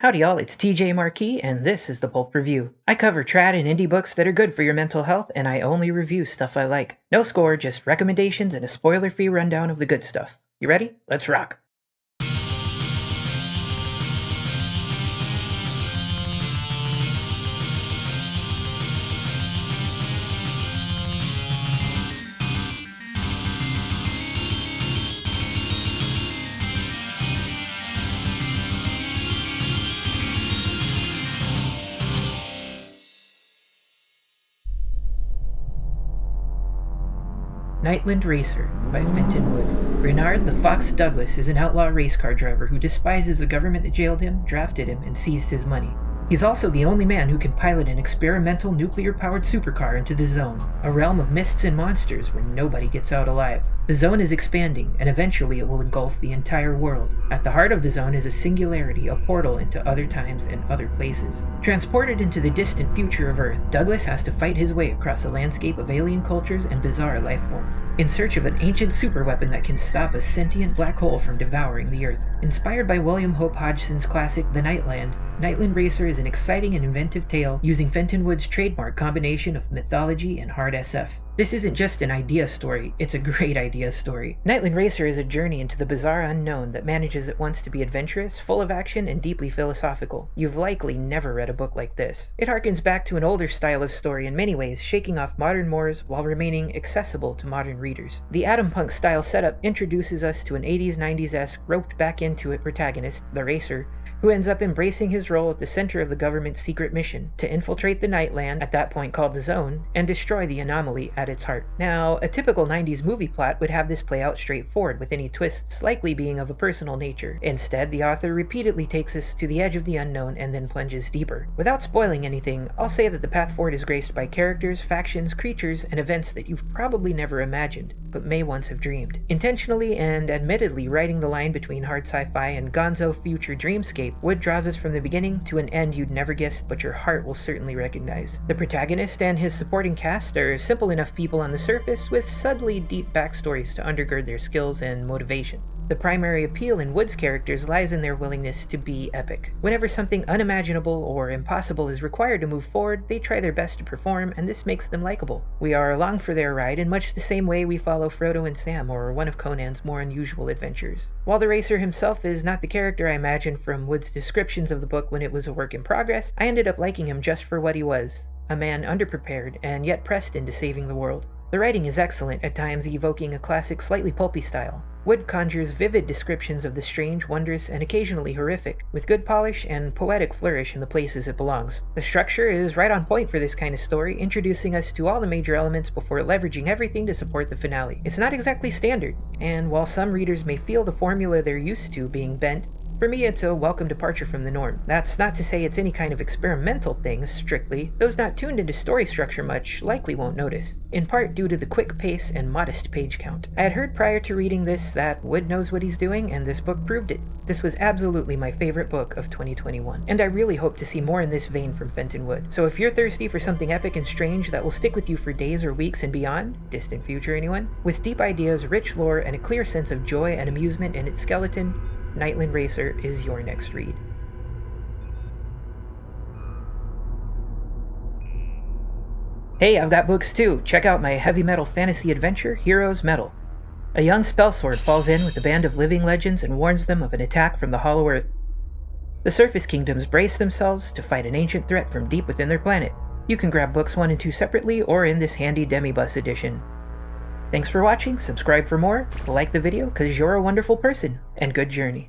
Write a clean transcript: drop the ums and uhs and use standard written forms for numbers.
Howdy y'all, it's TJ Marquis, and this is the Pulp Review. I cover trad and indie books that are good for your mental health, and I only review stuff I like. No score, just recommendations and a spoiler-free rundown of the good stuff. You ready? Let's rock! Nightland Racer by Fenton Wood. Renard the Fox Douglas is an outlaw race car driver who despises the government that jailed him, drafted him, and seized his money. He's also the only man who can pilot an experimental nuclear-powered supercar into the Zone, a realm of mists and monsters where nobody gets out alive. The Zone is expanding, and eventually it will engulf the entire world. At the heart of the Zone is a singularity, a portal into other times and other places. Transported into the distant future of Earth, Douglas has to fight his way across a landscape of alien cultures and bizarre life forms, in search of an ancient superweapon that can stop a sentient black hole from devouring the Earth. Inspired by William Hope Hodgson's classic The Nightland, Nightland Racer is an exciting and inventive tale using Fenton Wood's trademark combination of mythology and hard SF. This isn't just an idea story, it's a great idea story. Nightland Racer is a journey into the bizarre unknown that manages at once to be adventurous, full of action, and deeply philosophical. You've likely never read a book like this. It harkens back to an older style of story in many ways, shaking off modern mores while remaining accessible to modern readers. The Atom Punk style setup introduces us to an 80s-90s-esque, roped back into it protagonist, the Racer, who ends up embracing his role at the center of the government's secret mission, to infiltrate the Nightland, at that point called the Zone, and destroy the anomaly at its heart. Now, a typical 90s movie plot would have this play out straightforward, with any twists likely being of a personal nature. Instead, the author repeatedly takes us to the edge of the unknown and then plunges deeper. Without spoiling anything, I'll say that the path forward is graced by characters, factions, creatures, and events that you've probably never imagined, but may once have dreamed. Intentionally and admittedly writing the line between hard sci-fi and gonzo future dreamscape, Wood draws us from the beginning to an end you'd never guess, but your heart will certainly recognize. The protagonist and his supporting cast are simple enough people on the surface with subtly deep backstories to undergird their skills and motivations. The primary appeal in Wood's characters lies in their willingness to be epic. Whenever something unimaginable or impossible is required to move forward, they try their best to perform, and this makes them likable. We are along for their ride in much the same way we follow Frodo and Sam or one of Conan's more unusual adventures. While the Racer himself is not the character I imagined from Wood's descriptions of the book when it was a work in progress, I ended up liking him just for what he was, a man underprepared and yet pressed into saving the world. The writing is excellent, at times evoking a classic, slightly pulpy style. Wood conjures vivid descriptions of the strange, wondrous, and occasionally horrific, with good polish and poetic flourish in the places it belongs. The structure is right on point for this kind of story, introducing us to all the major elements before leveraging everything to support the finale. It's not exactly standard, and while some readers may feel the formula they're used to being bent, for me, it's a welcome departure from the norm. That's not to say it's any kind of experimental thing, strictly. Those not tuned into story structure much likely won't notice, in part due to the quick pace and modest page count. I had heard prior to reading this that Wood knows what he's doing, and this book proved it. This was absolutely my favorite book of 2021, and I really hope to see more in this vein from Fenton Wood. So if you're thirsty for something epic and strange that will stick with you for days or weeks and beyond, distant future anyone, with deep ideas, rich lore, and a clear sense of joy and amusement in its skeleton, Nightland Racer is your next read. Hey, I've got books too. Check out my heavy metal fantasy adventure, Heroes Metal. A young spellsword falls in with a band of living legends and warns them of an attack from the Hollow Earth. The Surface Kingdoms brace themselves to fight an ancient threat from deep within their planet. You can grab books 1 and 2 separately or in this handy Demibus edition. Thanks for watching, subscribe for more, like the video cause you're a wonderful person, and good journey.